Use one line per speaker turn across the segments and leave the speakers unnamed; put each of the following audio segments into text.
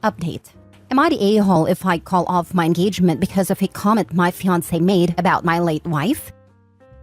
Update. Am I the a-hole if I call off my engagement because of a comment my fiancé made about my late wife?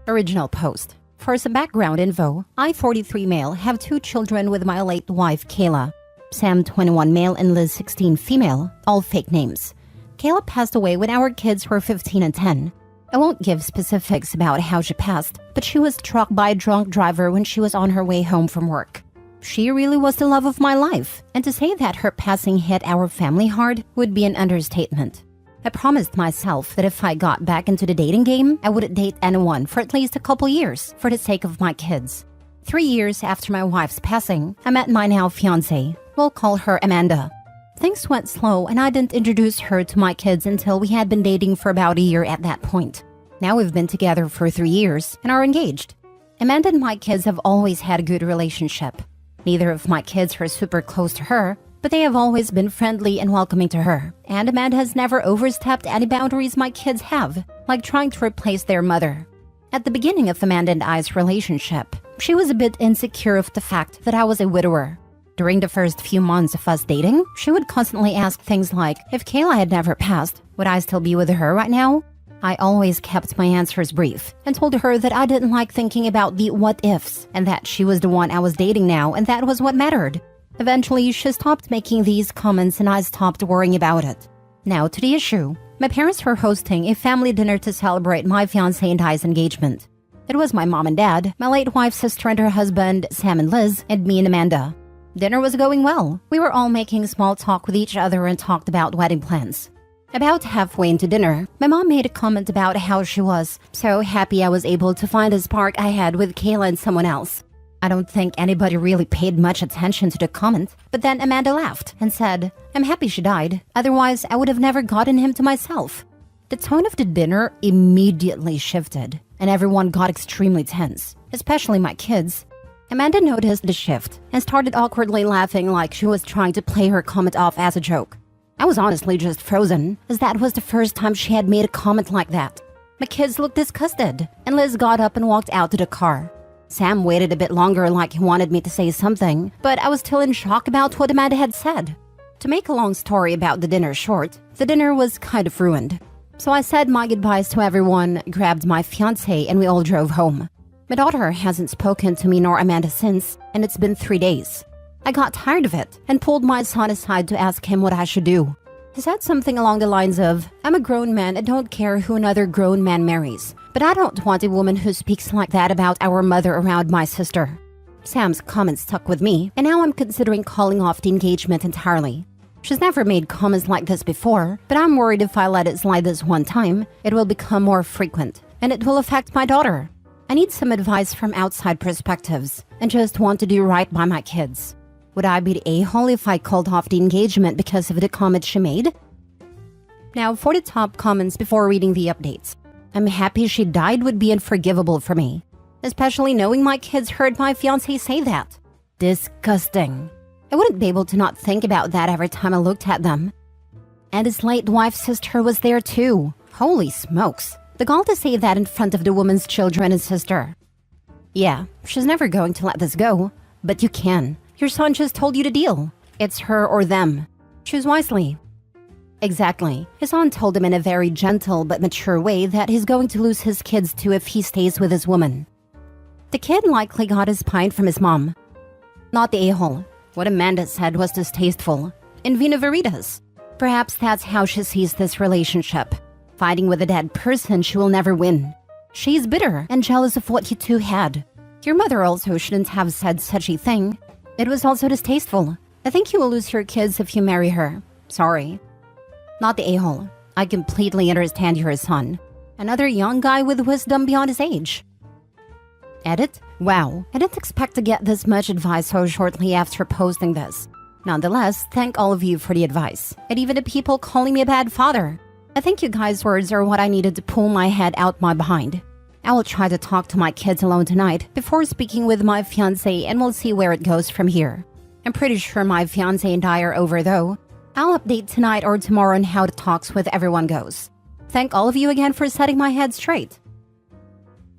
Original post. For some background info, I, 43 male, have 2 children with my late wife, Kayla. Sam, 21 male, and Liz, 16 female, all fake names. Kayla passed away when our kids were 15 and 10. I won't give specifics about how she passed, but she was struck by a drunk driver when she was on her way home from work. She really was the love of my life, and to say that her passing hit our family hard would be an understatement. I promised myself that if I got back into the dating game, I wouldn't date anyone for at least a couple years for the sake of my kids. 3 years after my wife's passing, I met my now fiancée. We'll call her Amanda. Things went slow and I didn't introduce her to my kids until we had been dating for about a year at that point. Now we've been together for 3 years and are engaged. Amanda and my kids have always had a good relationship. Neither of my kids are super close to her, but they have always been friendly and welcoming to her. And Amanda has never overstepped any boundaries my kids have, like trying to replace their mother. At the beginning of Amanda and I's relationship, she was a bit insecure of the fact that I was a widower. During the first few months of us dating, she would constantly ask things like, if Kayla had never passed, would I still be with her right now? I always kept my answers brief and told her that I didn't like thinking about the what-ifs and that she was the one I was dating now and that was what mattered. Eventually, she stopped making these comments and I stopped worrying about it. Now to the issue. My parents were hosting a family dinner to celebrate my fiancé and I's engagement. It was my mom and dad, my late wife's sister and her husband, Sam and Liz, and me and Amanda. Dinner was going well. We were all making small talk with each other and talked about wedding plans. About halfway into dinner, my mom made a comment about how she was so happy I was able to find a spark I had with Kayla and someone else. I don't think anybody really paid much attention to the comment, but then Amanda laughed and said, I'm happy she died, otherwise I would have never gotten him to myself. The tone of the dinner immediately shifted, and everyone got extremely tense, especially my kids. Amanda noticed the shift and started awkwardly laughing like she was trying to play her comment off as a joke. I was honestly just frozen, as that was the first time she had made a comment like that. My kids looked disgusted, and Liz got up and walked out to the car. Sam waited a bit longer like he wanted me to say something, but I was still in shock about what Amanda had said. To make a long story about the dinner short, the dinner was kind of ruined. So I said my goodbyes to everyone, grabbed my fiancé, and we all drove home. My daughter hasn't spoken to me nor Amanda since, and it's been 3 days. I got tired of it and pulled my son aside to ask him what I should do. He said something along the lines of, I'm a grown man and don't care who another grown man marries, but I don't want a woman who speaks like that about our mother around my sister. Sam's comment stuck with me, and now I'm considering calling off the engagement entirely. She's never made comments like this before, but I'm worried if I let it slide this one time, it will become more frequent, and it will affect my daughter. I need some advice from outside perspectives, and just want to do right by my kids. Would I be the a-hole if I called off the engagement because of the comment she made? Now for the top comments before reading the updates. I'm happy she died would be unforgivable for me, especially knowing my kids heard my fiancé say that. Disgusting. I wouldn't be able to not think about that every time I looked at them. And his late wife's sister was there too. Holy smokes. The gall to say that in front of the woman's children and sister. Yeah, she's never going to let this go, but you can. Your son just told you the deal. It's her or them. Choose wisely. Exactly. His son told him in a very gentle but mature way that he's going to lose his kids too if he stays with his woman. The kid likely got his pint from his mom. Not the a-hole. What Amanda said was distasteful. In vino veritas. Perhaps that's how she sees this relationship. Fighting with a dead person she will never win. She's bitter and jealous of what you two had. Your mother also shouldn't have said such a thing. It was also distasteful. I think you will lose your kids if you marry her. Sorry. Not the a-hole. I completely understand you're his son. Another young guy with wisdom beyond his age. Edit? Wow, I didn't expect to get this much advice so shortly after posting this. Nonetheless, thank all of you for the advice, and even the people calling me a bad father. I think you guys' words are what I needed to pull my head out my behind. I will try to talk to my kids alone tonight before speaking with my fiancé, and we'll see where it goes from here. I'm pretty sure my fiancé and I are over though. I'll update tonight or tomorrow on how the talks with everyone goes. Thank all of you again for setting my head straight.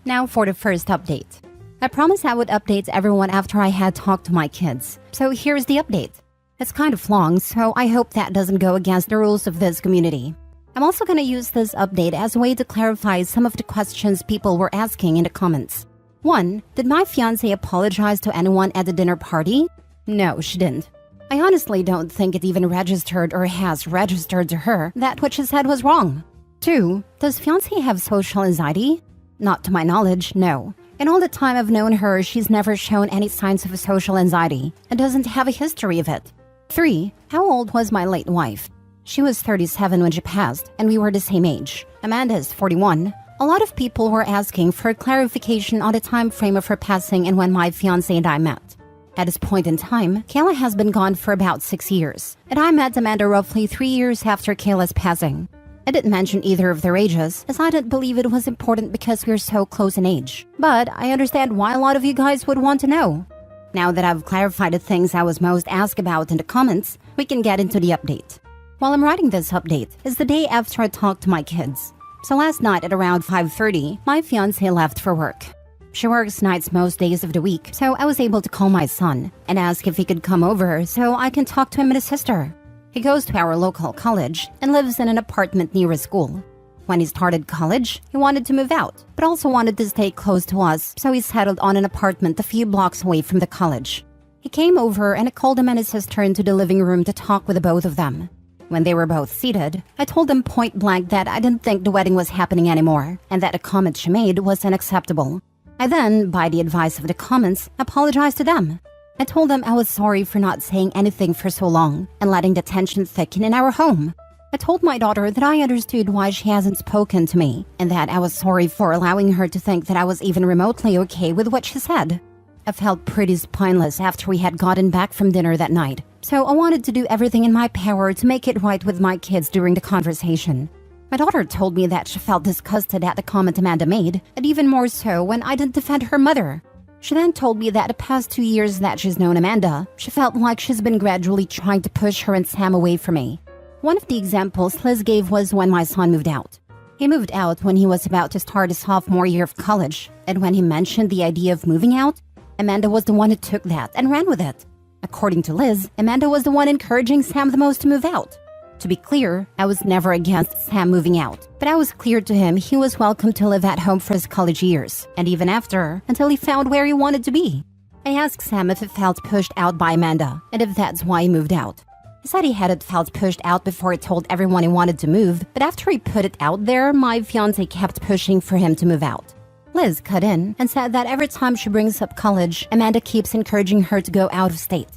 Now for the first update. I promised I would update everyone after I had talked to my kids, so here's the update. It's kind of long, so I hope that doesn't go against the rules of this community. I'm also going to use this update as a way to clarify some of the questions people were asking in the comments. 1. Did my fiancé apologize to anyone at the dinner party? No, she didn't. I honestly don't think it even registered or has registered to her that what she said was wrong. 2. Does fiancé have social anxiety? Not to my knowledge, no. In all the time I've known her, she's never shown any signs of social anxiety and doesn't have a history of it. 3. How old was my late wife? She was 37 when she passed, and we were the same age. Amanda is 41. A lot of people were asking for clarification on the time frame of her passing and when my fiancé and I met. At this point in time, Kayla has been gone for about 6 years, and I met Amanda roughly 3 years after Kayla's passing. I didn't mention either of their ages, as I didn't believe it was important because we're so close in age. But I understand why a lot of you guys would want to know. Now that I've clarified the things I was most asked about in the comments, we can get into the update. While I'm writing this update, is the day after I talked to my kids. So last night at around 5:30, my fiancé left for work. She works nights most days of the week, so I was able to call my son and ask if he could come over so I can talk to him and his sister. He goes to our local college and lives in an apartment near a school. When he started college, he wanted to move out, but also wanted to stay close to us, so he settled on an apartment a few blocks away from the college. He came over and I called him and his sister into the living room to talk with the both of them. When they were both seated, I told them point blank that I didn't think the wedding was happening anymore and that the comment she made was unacceptable. I then, by the advice of the comments, apologized to them. I told them I was sorry for not saying anything for so long and letting the tension thicken in our home. I told my daughter that I understood why she hasn't spoken to me and that I was sorry for allowing her to think that I was even remotely okay with what she said. I felt pretty spineless after we had gotten back from dinner that night, so I wanted to do everything in my power to make it right with my kids during the conversation. My daughter told me that she felt disgusted at the comment Amanda made, and even more so when I didn't defend her mother. She then told me that the past 2 years that she's known Amanda, she felt like she's been gradually trying to push her and Sam away from me. One of the examples Liz gave was when my son moved out. He moved out when he was about to start his sophomore year of college, and when he mentioned the idea of moving out, Amanda was the one who took that and ran with it. According to Liz, Amanda was the one encouraging Sam the most to move out. To be clear, I was never against Sam moving out, but I was clear to him he was welcome to live at home for his college years, and even after, until he found where he wanted to be. I asked Sam if he felt pushed out by Amanda, and if that's why he moved out. He said he hadn't felt pushed out before he told everyone he wanted to move, but after he put it out there, my fiancé kept pushing for him to move out. Liz cut in and said that every time she brings up college, Amanda keeps encouraging her to go out of state.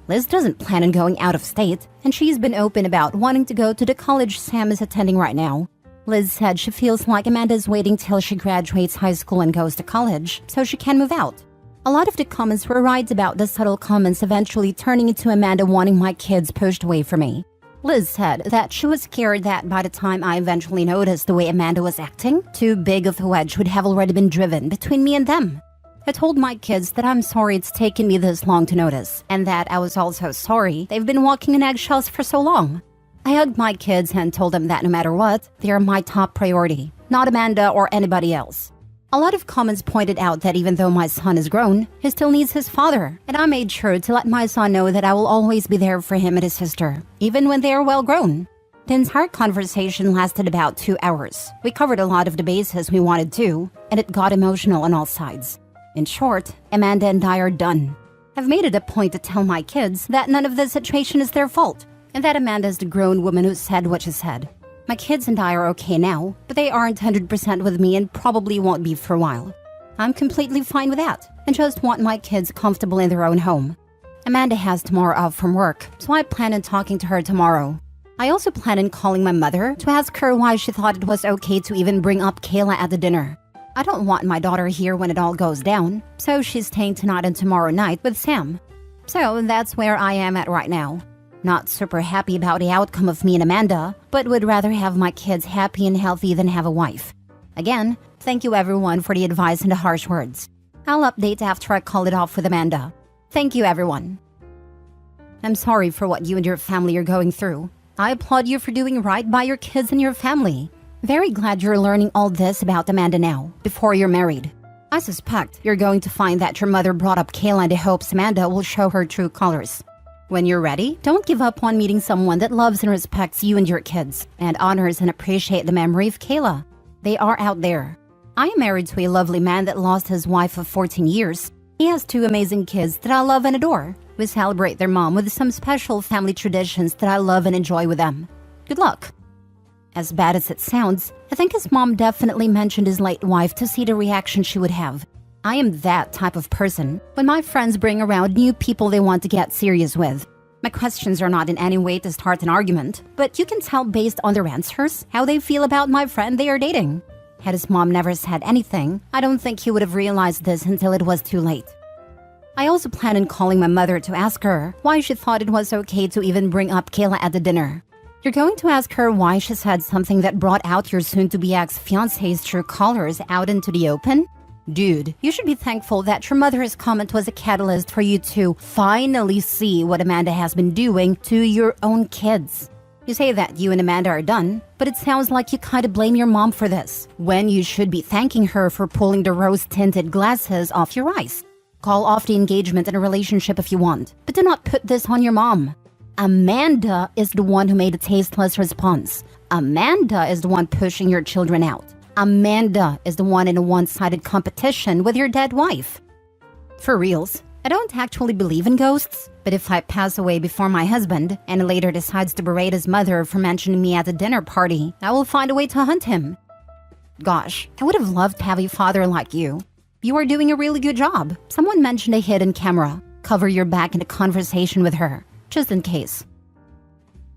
Liz doesn't plan on going out of state, and she's been open about wanting to go to the college Sam is attending right now. Liz said she feels like Amanda is waiting till she graduates high school and goes to college, so she can move out. A lot of the comments were right about the subtle comments eventually turning into Amanda wanting my kids pushed away from me. Liz said that she was scared that by the time I eventually noticed the way Amanda was acting, too big of a wedge would have already been driven between me and them. I told my kids that I'm sorry it's taken me this long to notice, and that I was also sorry they've been walking in eggshells for so long. I hugged my kids and told them that no matter what, they are my top priority, not Amanda or anybody else. A lot of comments pointed out that even though my son is grown, he still needs his father, and I made sure to let my son know that I will always be there for him and his sister, even when they are well grown. The entire conversation lasted about 2 hours. We covered a lot of the bases we wanted to, and it got emotional on all sides. In short, Amanda and I are done. I've made it a point to tell my kids that none of this situation is their fault, and that Amanda is the grown woman who said what she said. My kids and I are okay now, but they aren't 100% with me and probably won't be for a while. I'm completely fine with that, and just want my kids comfortable in their own home. Amanda has tomorrow off from work, so I plan on talking to her tomorrow. I also plan on calling my mother to ask her why she thought it was okay to even bring up Kayla at the dinner. I don't want my daughter here when it all goes down, so she's staying tonight and tomorrow night with Sam. So that's where I am at right now. Not super happy about the outcome of me and Amanda, but would rather have my kids happy and healthy than have a wife. Again, thank you everyone for the advice and the harsh words. I'll update after I call it off with Amanda. Thank you everyone. I'm sorry for what you and your family are going through. I applaud you for doing right by your kids and your family. Very glad you're learning all this about Amanda now, before you're married. I suspect you're going to find that your mother brought up Kayla in the hopes Amanda will show her true colors. When you're ready, don't give up on meeting someone that loves and respects you and your kids, and honors and appreciate the memory of Kayla. They are out there. I am married to a lovely man that lost his wife of 14 years. He has 2 amazing kids that I love and adore. We celebrate their mom with some special family traditions that I love and enjoy with them. Good luck. As bad as it sounds, I think his mom definitely mentioned his late wife to see the reaction she would have. I am that type of person. When my friends bring around new people they want to get serious with, my questions are not in any way to start an argument, but you can tell based on their answers how they feel about my friend they are dating. Had his mom never said anything, I don't think he would have realized this until it was too late. I also plan on calling my mother to ask her why she thought it was okay to even bring up Kayla at the dinner. You're going to ask her why she said something that brought out your soon-to-be ex-fiancé's true colors out into the open? Dude, you should be thankful that your mother's comment was a catalyst for you to finally see what Amanda has been doing to your own kids. You say that you and Amanda are done, but it sounds like you kind of blame your mom for this, when you should be thanking her for pulling the rose-tinted glasses off your eyes. Call off the engagement in a relationship if you want, but do not put this on your mom. Amanda is the one who made a tasteless response. Amanda is the one pushing your children out. Amanda is the one in a one-sided competition with your dead wife. For reals, I don't actually believe in ghosts, but if I pass away before my husband and later decides to berate his mother for mentioning me at a dinner party, I will find a way to hunt him. Gosh, I would have loved to have a father like you. You are doing a really good job. Someone mentioned a hidden camera. Cover your back in a conversation with her, just in case.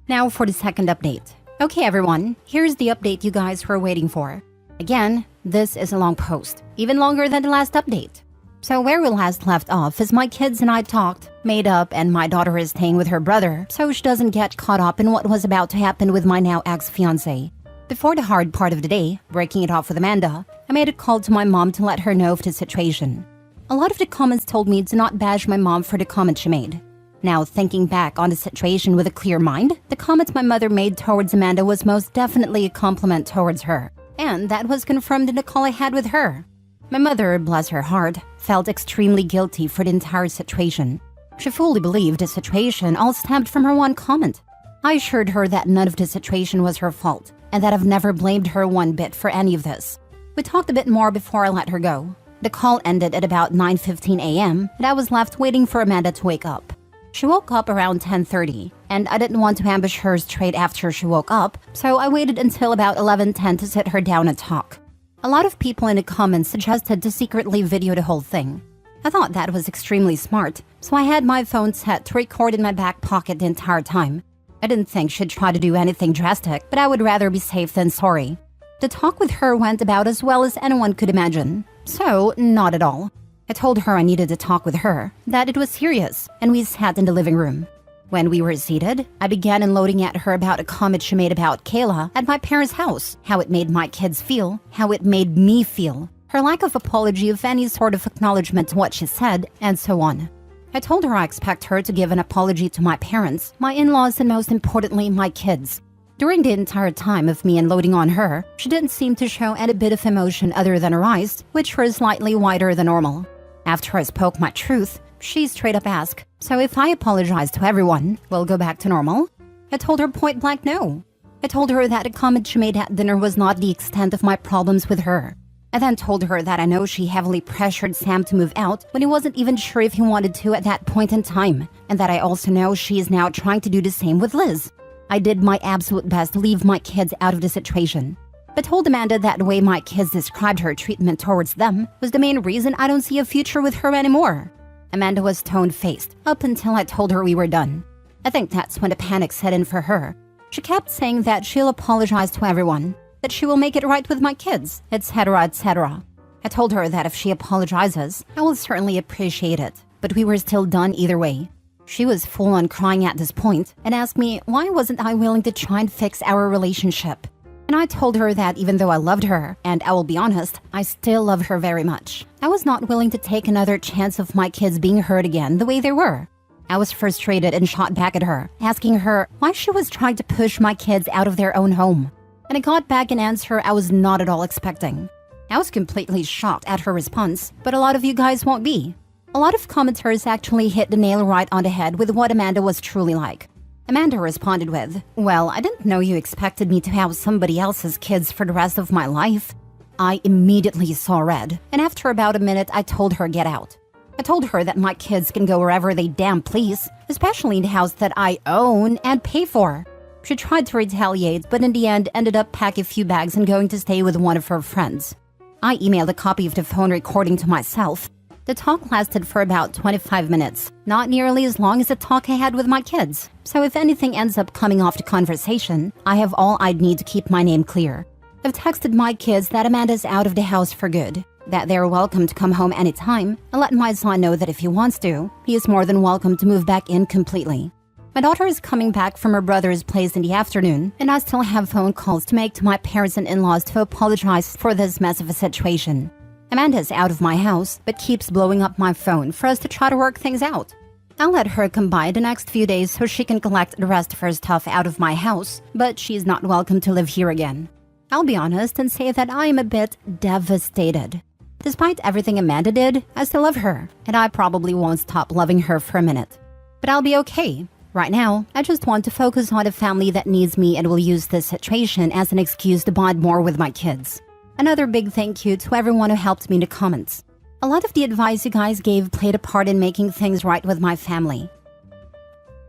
Now for the second update. Okay everyone, here's the update you guys were waiting for. Again, this is a long post, even longer than the last update. So where we last left off is my kids and I talked, made up, and my daughter is staying with her brother so she doesn't get caught up in what was about to happen with my now ex-fiancé. Before the hard part of the day, breaking it off with Amanda, I made a call to my mom to let her know of the situation. A lot of the comments told me to not bash my mom for the comment she made. Now, thinking back on the situation with a clear mind, the comments my mother made towards Amanda was most definitely a compliment towards her. And that was confirmed in the call I had with her. My mother, bless her heart, felt extremely guilty for the entire situation. She fully believed the situation all stemmed from her one comment. I assured her that none of the situation was her fault, and that I've never blamed her one bit for any of this. We talked a bit more before I let her go. The call ended at about 9:15 a.m., and I was left waiting for Amanda to wake up. She woke up around 10:30, and I didn't want to ambush her straight after she woke up, so I waited until about 11:10 to sit her down and talk. A lot of people in the comments suggested to secretly video the whole thing. I thought that was extremely smart, so I had my phone set to record in my back pocket the entire time. I didn't think she'd try to do anything drastic, but I would rather be safe than sorry. The talk with her went about as well as anyone could imagine. So, not at all. I told her I needed to talk with her, that it was serious, and we sat in the living room. When we were seated, I began unloading at her about a comment she made about Kayla at my parents' house, how it made my kids feel, how it made me feel, her lack of apology of any sort of acknowledgement to what she said, and so on. I told her I expect her to give an apology to my parents, my in-laws, and most importantly, my kids. During the entire time of me unloading on her, she didn't seem to show any bit of emotion other than her eyes, which were slightly wider than normal. After I spoke my truth, she straight up asked, "So if I apologize to everyone, we'll go back to normal?" I told her point blank no. I told her that a comment she made at dinner was not the extent of my problems with her. I then told her that I know she heavily pressured Sam to move out when he wasn't even sure if he wanted to at that point in time, and that I also know she is now trying to do the same with Liz. I did my absolute best to leave my kids out of the situation, but told Amanda that the way my kids described her treatment towards them was the main reason I don't see a future with her anymore. Amanda was stone-faced up until I told her we were done. I think that's when the panic set in for her. She kept saying that she'll apologize to everyone, that she will make it right with my kids, etc., etc. I told her that if she apologizes, I will certainly appreciate it, but we were still done either way. She was full-on crying at this point and asked me why wasn't I willing to try and fix our relationship. And I told her that even though I loved her, and I will be honest, I still love her very much, I was not willing to take another chance of my kids being hurt again the way they were. I was frustrated and shot back at her, asking her why she was trying to push my kids out of their own home. And I got back an answer I was not at all expecting. I was completely shocked at her response, but a lot of you guys won't be. A lot of commenters actually hit the nail right on the head with what Amanda was truly like. Amanda responded with, "Well, I didn't know you expected me to have somebody else's kids for the rest of my life." I immediately saw red, and after about a minute, I told her get out. I told her that my kids can go wherever they damn please, especially in the house that I own and pay for. She tried to retaliate, but in the end ended up packing a few bags and going to stay with one of her friends. I emailed a copy of the phone recording to myself. The talk lasted for about 25 minutes, not nearly as long as the talk I had with my kids. So if anything ends up coming off the conversation, I have all I'd need to keep my name clear. I've texted my kids that Amanda's out of the house for good, that they're welcome to come home anytime, and let my son know that if he wants to, he is more than welcome to move back in completely. My daughter is coming back from her brother's place in the afternoon, and I still have phone calls to make to my parents and in-laws to apologize for this mess of a situation. Amanda's out of my house, but keeps blowing up my phone for us to try to work things out. I'll let her come by the next few days so she can collect the rest of her stuff out of my house, but she's not welcome to live here again. I'll be honest and say that I am a bit devastated. Despite everything Amanda did, I still love her, and I probably won't stop loving her for a minute. But I'll be okay. Right now, I just want to focus on a family that needs me and will use this situation as an excuse to bond more with my kids. Another big thank you to everyone who helped me in the comments. A lot of the advice you guys gave played a part in making things right with my family.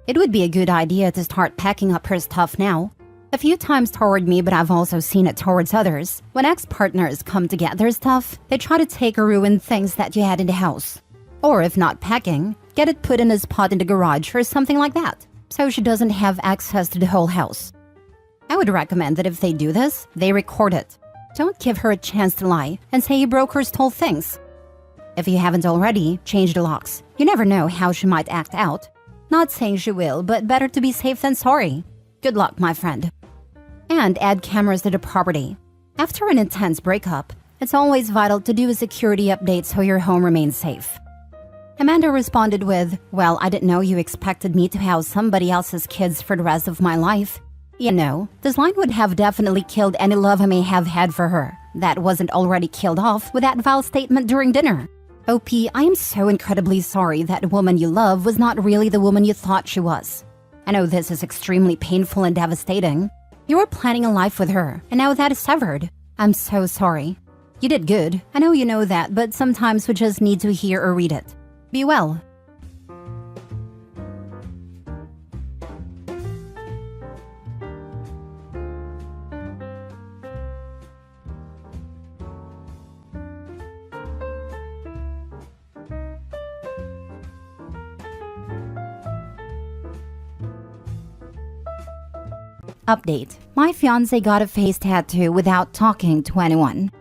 It would be a good idea to start packing up her stuff now. A few times toward me, but I've also seen it towards others. When ex-partners come to get their stuff, they try to take or ruin things that you had in the house. Or if not packing, get it put in a spot in the garage or something like that, so she doesn't have access to the whole house. I would recommend that if they do this, they record it. Don't give her a chance to lie and say you broke or stole things. If you haven't already, change the locks. You never know how she might act out. Not saying she will, but better to be safe than sorry. Good luck, my friend. And add cameras to the property. After an intense breakup, it's always vital to do a security update so your home remains safe. Amanda responded with, "Well, I didn't know you expected me to house somebody else's kids for the rest of my life." You know, this line would have definitely killed any love I may have had for her that wasn't already killed off with that vile statement during dinner. OP, I am so incredibly sorry that the woman you love was not really the woman you thought she was. I know this is extremely painful and devastating. You were planning a life with her, and now that is severed. I'm so sorry. You did good. I know you know that, but sometimes we just need to hear or read it. Be well. Update. My fiancé got a face tattoo without talking to anyone.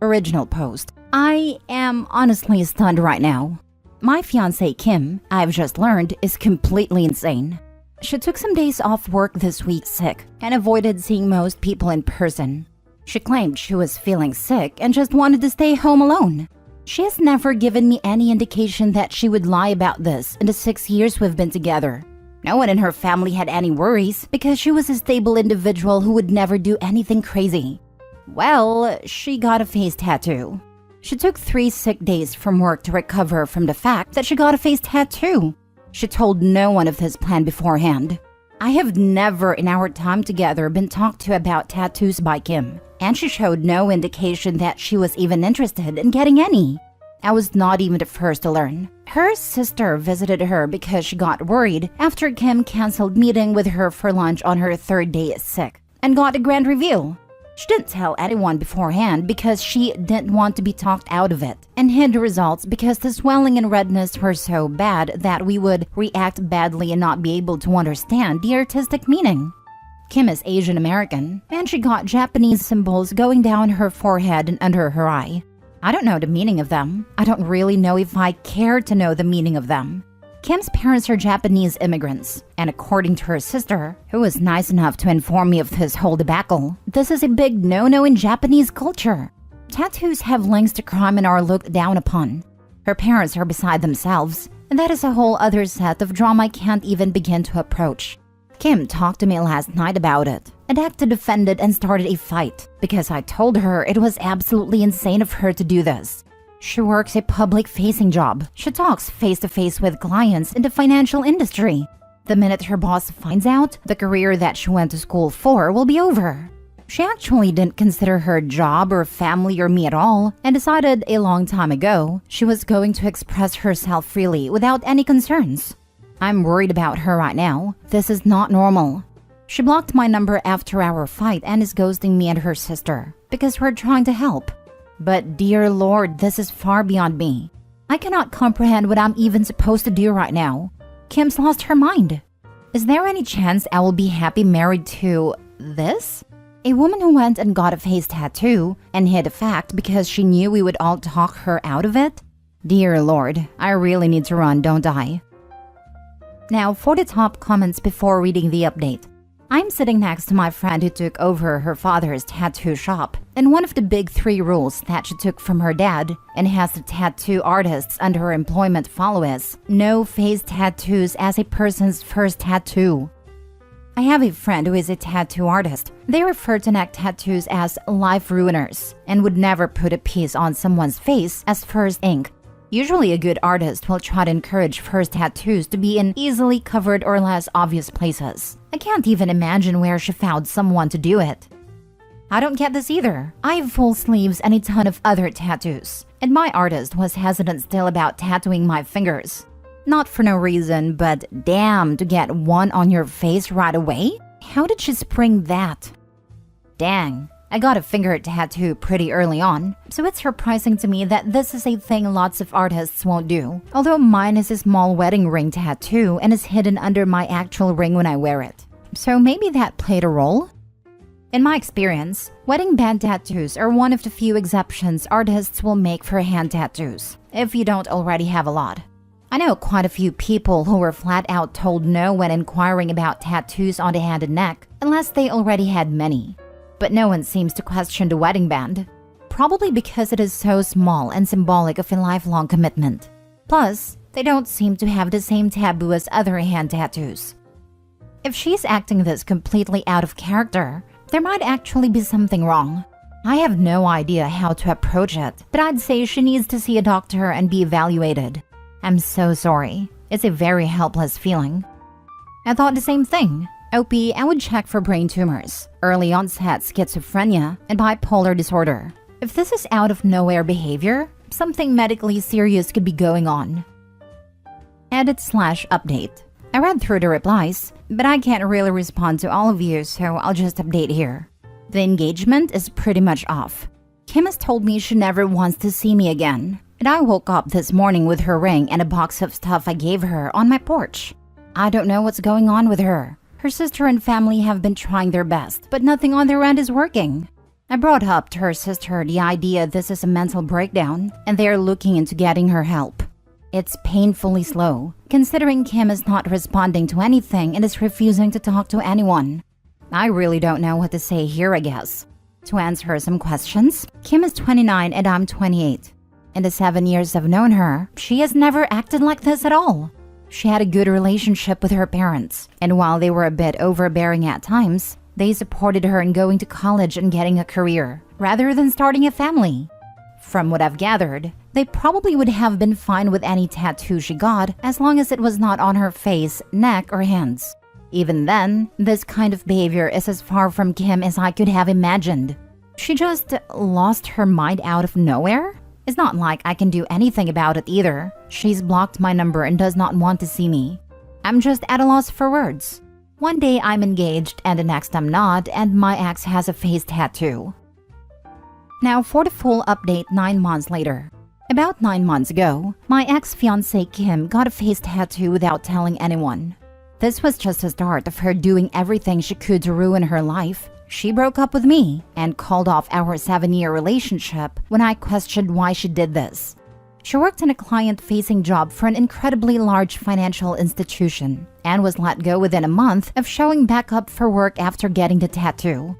Original post. I am honestly stunned right now. My fiancé Kim, I've just learned, is completely insane. She took some days off work this week sick and avoided seeing most people in person. She claimed she was feeling sick and just wanted to stay home alone. She has never given me any indication that she would lie about this in the 6 years we've been together. No one in her family had any worries because she was a stable individual who would never do anything crazy. Well, she got a face tattoo. She took 3 sick days from work to recover from the fact that she got a face tattoo. She told no one of this plan beforehand. I have never in our time together been talked to about tattoos by Kim, and she showed no indication that she was even interested in getting any. I was not even the first to learn. Her sister visited her because she got worried after Kim canceled meeting with her for lunch on her 3rd day sick and got a grand reveal. She didn't tell anyone beforehand because she didn't want to be talked out of it, and hid the results because the swelling and redness were so bad that we would react badly and not be able to understand the artistic meaning. Kim is Asian American, and she got Japanese symbols going down her forehead and under her eye. I don't know the meaning of them. I don't really know if I care to know the meaning of them. Kim's parents are Japanese immigrants, and according to her sister, who was nice enough to inform me of this whole debacle, this is a big no-no in Japanese culture. Tattoos have links to crime and are looked down upon. Her parents are beside themselves, and that is a whole other set of drama I can't even begin to approach. Kim talked to me last night about it, and acted offended and started a fight because I told her it was absolutely insane of her to do this. She works a public-facing job. She talks face-to-face with clients in the financial industry. The minute her boss finds out, the career that she went to school for will be over. She actually didn't consider her job or family or me at all and decided a long time ago she was going to express herself freely without any concerns. I'm worried about her right now. This is not normal. She blocked my number after our fight and is ghosting me and her sister because we're trying to help. But dear Lord, this is far beyond me. I cannot comprehend what I'm even supposed to do right now. Kim's lost her mind. Is there any chance I will be happy married to this? A woman who went and got a face tattoo and hid the fact because she knew we would all talk her out of it? Dear Lord, I really need to run, don't I? Now for the top comments before reading the update. I'm sitting next to my friend who took over her father's tattoo shop, and one of the big 3 rules that she took from her dad and has the tattoo artists under her employment follow is no face tattoos as a person's first tattoo. I have a friend who is a tattoo artist. They refer to neck tattoos as life ruiners and would never put a piece on someone's face as first ink. Usually a good artist will try to encourage first tattoos to be in easily covered or less obvious places. I can't even imagine where she found someone to do it. I don't get this either. I have full sleeves and a ton of other tattoos, and my artist was hesitant still about tattooing my fingers. Not for no reason, but damn, to get one on your face right away? How did she spring that? Dang. I got a finger tattoo pretty early on, so it's surprising to me that this is a thing lots of artists won't do. Although mine is a small wedding ring tattoo and is hidden under my actual ring when I wear it. So maybe that played a role? In my experience, wedding band tattoos are one of the few exceptions artists will make for hand tattoos, if you don't already have a lot. I know quite a few people who were flat out told no when inquiring about tattoos on the hand and neck, unless they already had many. But no one seems to question the wedding band, probably because it is so small and symbolic of a lifelong commitment. Plus, they don't seem to have the same taboo as other hand tattoos. If she's acting this completely out of character, there might actually be something wrong. I have no idea how to approach it, but I'd say she needs to see a doctor and be evaluated. I'm so sorry. It's a very helpless feeling. I thought the same thing. OP, I would check for brain tumors, early onset schizophrenia, and bipolar disorder. If this is out of nowhere behavior, something medically serious could be going on. Edit/update. I read through the replies, but I can't really respond to all of you, so I'll just update here. The engagement is pretty much off. Kim has told me she never wants to see me again, and I woke up this morning with her ring and a box of stuff I gave her on my porch. I don't know what's going on with her. Her sister and family have been trying their best, but nothing on their end is working. I brought up to her sister the idea this is a mental breakdown, and they are looking into getting her help. It's painfully slow, considering Kim is not responding to anything and is refusing to talk to anyone. I really don't know what to say here, I guess. To answer some questions, Kim is 29 and I'm 28. In the 7 years I've known her, she has never acted like this at all. She had a good relationship with her parents, and while they were a bit overbearing at times, they supported her in going to college and getting a career, rather than starting a family. From what I've gathered, they probably would have been fine with any tattoo she got as long as it was not on her face, neck, or hands. Even then, this kind of behavior is as far from Kim as I could have imagined. She just lost her mind out of nowhere? It's not like I can do anything about it either. She's blocked my number and does not want to see me. I'm just at a loss for words. One day I'm engaged and the next I'm not, and my ex has a face tattoo. Now for the full update 9 months later. About 9 months ago, my ex-fiancée Kim got a face tattoo without telling anyone. This was just the start of her doing everything she could to ruin her life. She broke up with me and called off our 7-year relationship when I questioned why she did this. She worked in a client-facing job for an incredibly large financial institution and was let go within a month of showing back up for work after getting the tattoo.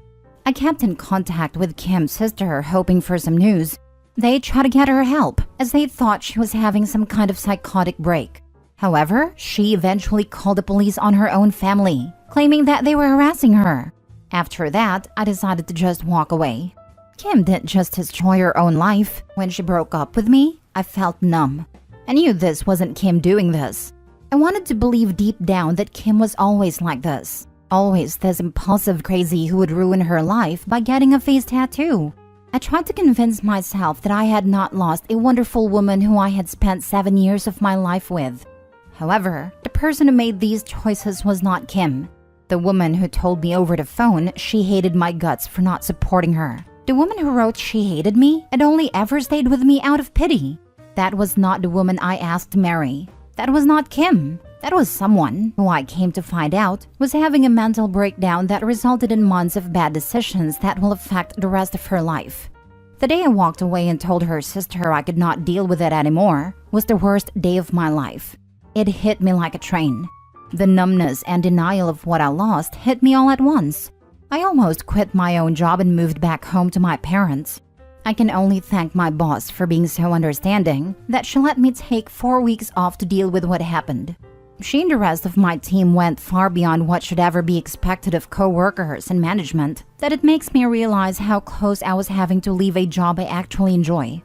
I kept in contact with Kim's sister hoping for some news. They tried to get her help as they thought she was having some kind of psychotic break. However, she eventually called the police on her own family, claiming that they were harassing her. After that, I decided to just walk away. Kim didn't just destroy her own life. When she broke up with me, I felt numb. I knew this wasn't Kim doing this. I wanted to believe deep down that Kim was always like this. Always this impulsive crazy who would ruin her life by getting a face tattoo. I tried to convince myself that I had not lost a wonderful woman who I had spent 7 years of my life with. However, the person who made these choices was not Kim. The woman who told me over the phone she hated my guts for not supporting her. The woman who wrote she hated me and only ever stayed with me out of pity. That was not the woman I asked to marry. That was not Kim. That was someone who I came to find out was having a mental breakdown that resulted in months of bad decisions that will affect the rest of her life. The day I walked away and told her sister I could not deal with it anymore was the worst day of my life. It hit me like a train. The numbness and denial of what I lost hit me all at once. I almost quit my own job and moved back home to my parents. I can only thank my boss for being so understanding that she let me take 4 weeks off to deal with what happened. She and the rest of my team went far beyond what should ever be expected of co-workers and management, that it makes me realize how close I was having to leave a job I actually enjoy.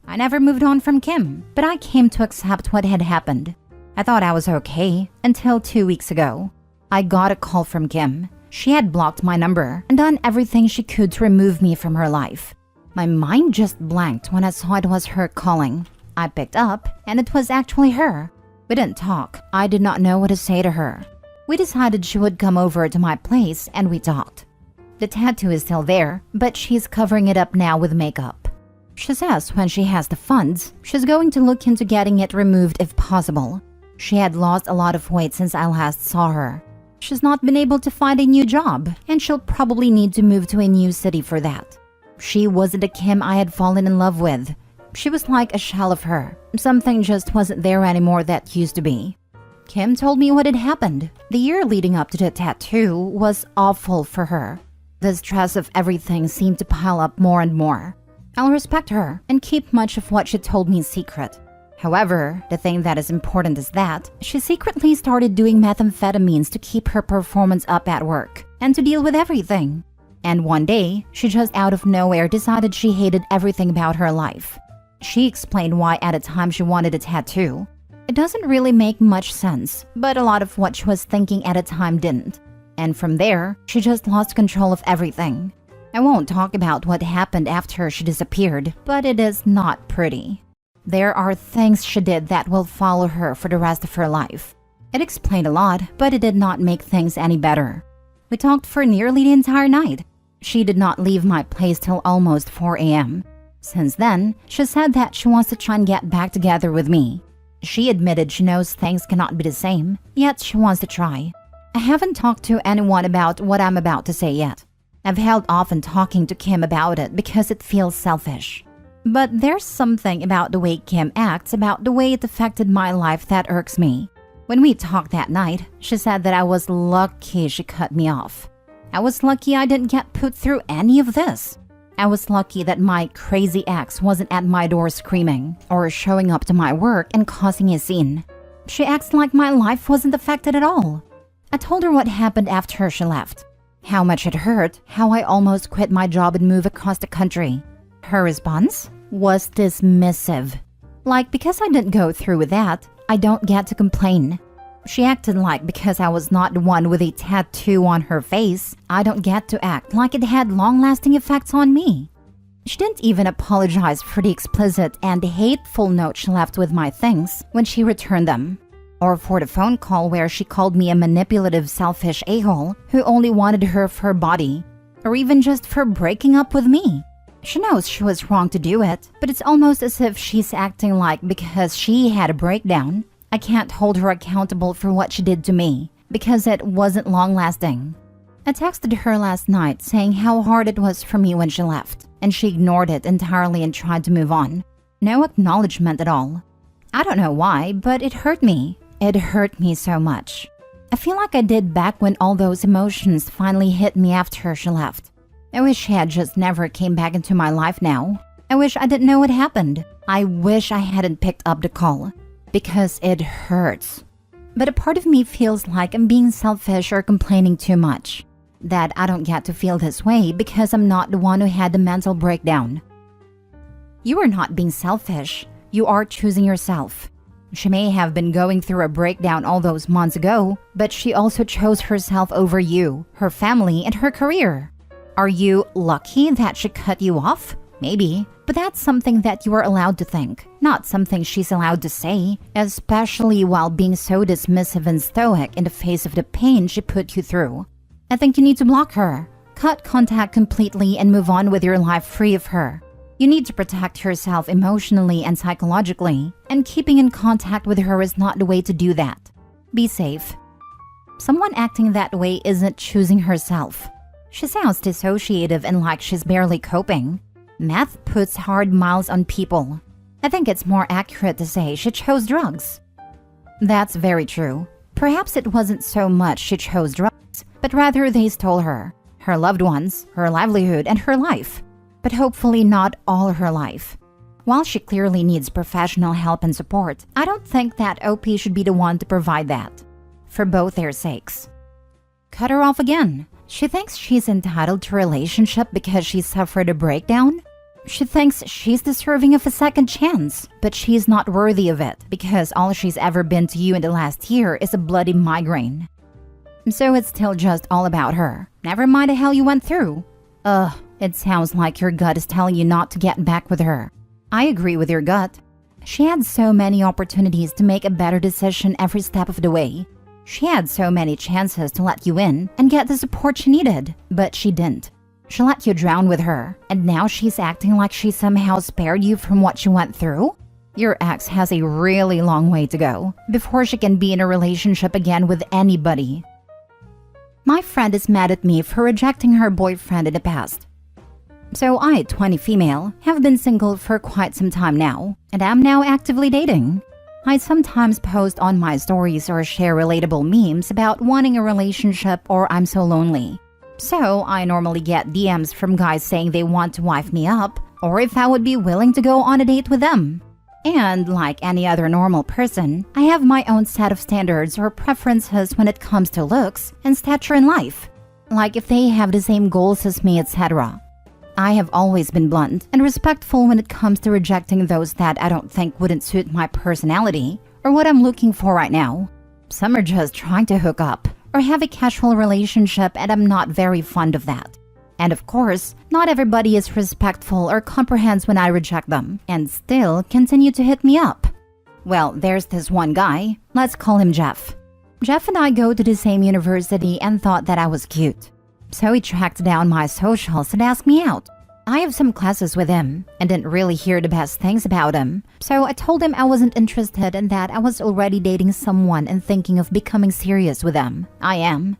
I never moved on from Kim, but I came to accept what had happened. I thought I was okay until 2 weeks ago. I got a call from Kim. She had blocked my number and done everything she could to remove me from her life. My mind just blanked when I saw it was her calling. I picked up, and it was actually her. We didn't talk. I did not know what to say to her. We decided she would come over to my place, and we talked. The tattoo is still there, but she's covering it up now with makeup. She says when she has the funds, she's going to look into getting it removed if possible. She had lost a lot of weight since I last saw her. She's not been able to find a new job, and she'll probably need to move to a new city for that. She wasn't the Kim I had fallen in love with. She was like a shell of her. Something just wasn't there anymore that used to be. Kim told me what had happened. The year leading up to the tattoo was awful for her. The stress of everything seemed to pile up more and more. I'll respect her and keep much of what she told me secret. However, the thing that is important is that she secretly started doing methamphetamines to keep her performance up at work and to deal with everything. And one day, she just out of nowhere decided she hated everything about her life. She explained why at a time she wanted a tattoo. It doesn't really make much sense, but a lot of what she was thinking at a time didn't. And from there, she just lost control of everything. I won't talk about what happened after she disappeared, but it is not pretty. There are things she did that will follow her for the rest of her life. It explained a lot, but it did not make things any better. We talked for nearly the entire night. She did not leave my place till almost 4 a.m. Since then, she said that she wants to try and get back together with me. She admitted she knows things cannot be the same, yet she wants to try. I haven't talked to anyone about what I'm about to say yet. I've held off on talking to Kim about it because it feels selfish. But there's something about the way Kim acts about the way it affected my life that irks me. When we talked that night, she said that I was lucky she cut me off. I was lucky I didn't get put through any of this. I was lucky that my crazy ex wasn't at my door screaming or showing up to my work and causing a scene. She acts like my life wasn't affected at all. I told her what happened after she left. How much it hurt, how I almost quit my job and moved across the country. Her response was dismissive. Like, because I didn't go through with that, I don't get to complain. She acted like because I was not the one with a tattoo on her face, I don't get to act like it had long-lasting effects on me. She didn't even apologize for the explicit and hateful note she left with my things when she returned them. Or for the phone call where she called me a manipulative, selfish a-hole who only wanted her for her body. Or even just for breaking up with me. She knows she was wrong to do it, but it's almost as if she's acting like because she had a breakdown, I can't hold her accountable for what she did to me, because it wasn't long-lasting. I texted her last night saying how hard it was for me when she left, and she ignored it entirely and tried to move on. No acknowledgement at all. I don't know why, but it hurt me. It hurt me so much. I feel like I did back when all those emotions finally hit me after she left. I wish she had just never came back into my life now. I wish I didn't know what happened. I wish I hadn't picked up the call. Because it hurts. But a part of me feels like I'm being selfish or complaining too much. that I don't get to feel this way because I'm not the one who had the mental breakdown. You are not being selfish. You are choosing yourself. She may have been going through a breakdown all those months ago, but she also chose herself over you, her family, and her career. Are you lucky that she cut you off? Maybe, but that's something that you are allowed to think, not something she's allowed to say, especially while being so dismissive and stoic in the face of the pain she put you through. I think you need to block her, cut contact completely, and move on with your life free of her. You need to protect yourself emotionally and psychologically, and keeping in contact with her is not the way to do that. Be safe. Someone acting that way isn't choosing herself. She sounds dissociative and like she's barely coping. Meth puts hard miles on people. I think it's more accurate to say she chose drugs. That's very true. Perhaps it wasn't so much she chose drugs, but rather they stole her loved ones, her livelihood, and her life. But hopefully not all her life. While she clearly needs professional help and support, I don't think that OP should be the one to provide that. For both their sakes. Cut her off again. She thinks she's entitled to a relationship because she suffered a breakdown? She thinks she's deserving of a second chance, but she's not worthy of it because all she's ever been to you in the last year is a bloody migraine. So it's still just all about her. Never mind the hell you went through. It sounds like your gut is telling you not to get back with her. I agree with your gut. She had so many opportunities to make a better decision every step of the way. She had so many chances to let you in and get the support she needed, but she didn't. She let you drown with her, and now she's acting like she somehow spared you from what she went through? Your ex has a really long way to go before she can be in a relationship again with anybody. My friend is mad at me for rejecting her boyfriend in the past. So I, 20 female, have been single for quite some time now, and am now actively dating. I sometimes post on my stories or share relatable memes about wanting a relationship or I'm so lonely. So I normally get DMs from guys saying they want to wife me up, or if I would be willing to go on a date with them. And like any other normal person, I have my own set of standards or preferences when it comes to looks and stature in life. Like if they have the same goals as me, etc. I have always been blunt and respectful when it comes to rejecting those that I don't think wouldn't suit my personality or what I'm looking for right now. Some are just trying to hook up or have a casual relationship, and I'm not very fond of that. And of course, not everybody is respectful or comprehends when I reject them and still continue to hit me up. Well, there's this one guy, let's call him Jeff. Jeff and I go to the same university and thought that I was cute. So he tracked down my socials and asked me out. I have some classes with him and didn't really hear the best things about him, so I told him I wasn't interested and that I was already dating someone and thinking of becoming serious with them. I am.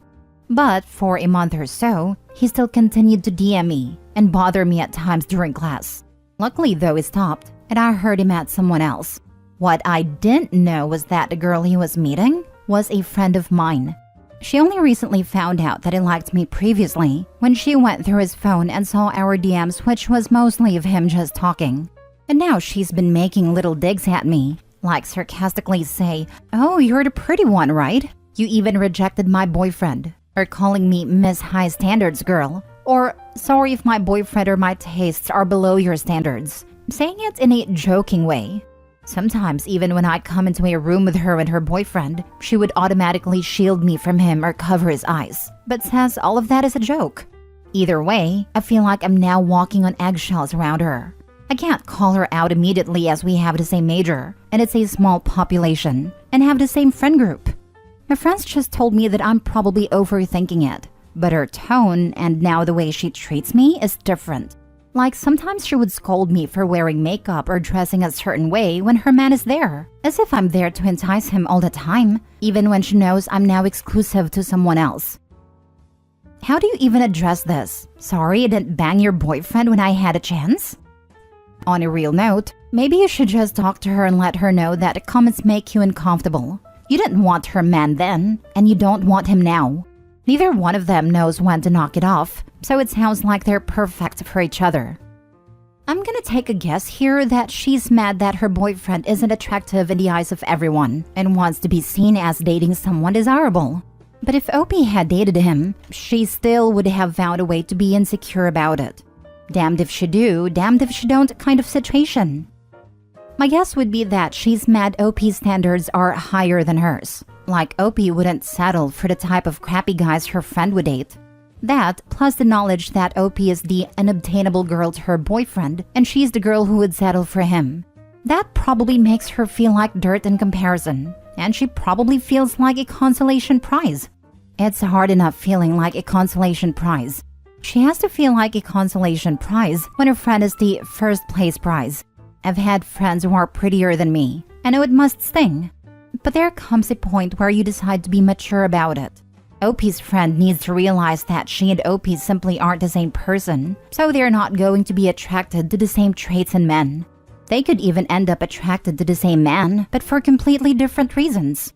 But for a month or so, he still continued to DM me and bother me at times during class. Luckily though, he stopped and I heard him at someone else. What I didn't know was that the girl he was meeting was a friend of mine. She only recently found out that he liked me previously when she went through his phone and saw our DMs, which was mostly of him just talking. And now she's been making little digs at me, like sarcastically say, "Oh, you're the pretty one, right? You even rejected my boyfriend." Or calling me Miss High Standards Girl. Or, "Sorry if my boyfriend or my tastes are below your standards." Saying it in a joking way. Sometimes even when I'd come into a room with her and her boyfriend, she would automatically shield me from him or cover his eyes, but says all of that is a joke. Either way, I feel like I'm now walking on eggshells around her. I can't call her out immediately as we have the same major, and it's a small population, and have the same friend group. My friends just told me that I'm probably overthinking it, but her tone and now the way she treats me is different. Like sometimes she would scold me for wearing makeup or dressing a certain way when her man is there, as if I'm there to entice him all the time, even when she knows I'm now exclusive to someone else. How do you even address this? "Sorry, I didn't bang your boyfriend when I had a chance?" On a real note, maybe you should just talk to her and let her know that the comments make you uncomfortable. You didn't want her man then, and you don't want him now. Neither one of them knows when to knock it off, so it sounds like they're perfect for each other. I'm gonna take a guess here that she's mad that her boyfriend isn't attractive in the eyes of everyone and wants to be seen as dating someone desirable. But if Opie had dated him, she still would have found a way to be insecure about it. Damned if she do, damned if she don't kind of situation. My guess would be that she's mad Opie's standards are higher than hers. Like Opie wouldn't settle for the type of crappy guys her friend would date. That, plus the knowledge that Opie is the unobtainable girl to her boyfriend, and she's the girl who would settle for him. That probably makes her feel like dirt in comparison, and she probably feels like a consolation prize. It's hard enough feeling like a consolation prize. She has to feel like a consolation prize when her friend is the first place prize. I've had friends who are prettier than me. I know it must sting. But there comes a point where you decide to be mature about it. Opie's friend needs to realize that she and Opie simply aren't the same person, so they're not going to be attracted to the same traits in men. They could even end up attracted to the same man, but for completely different reasons.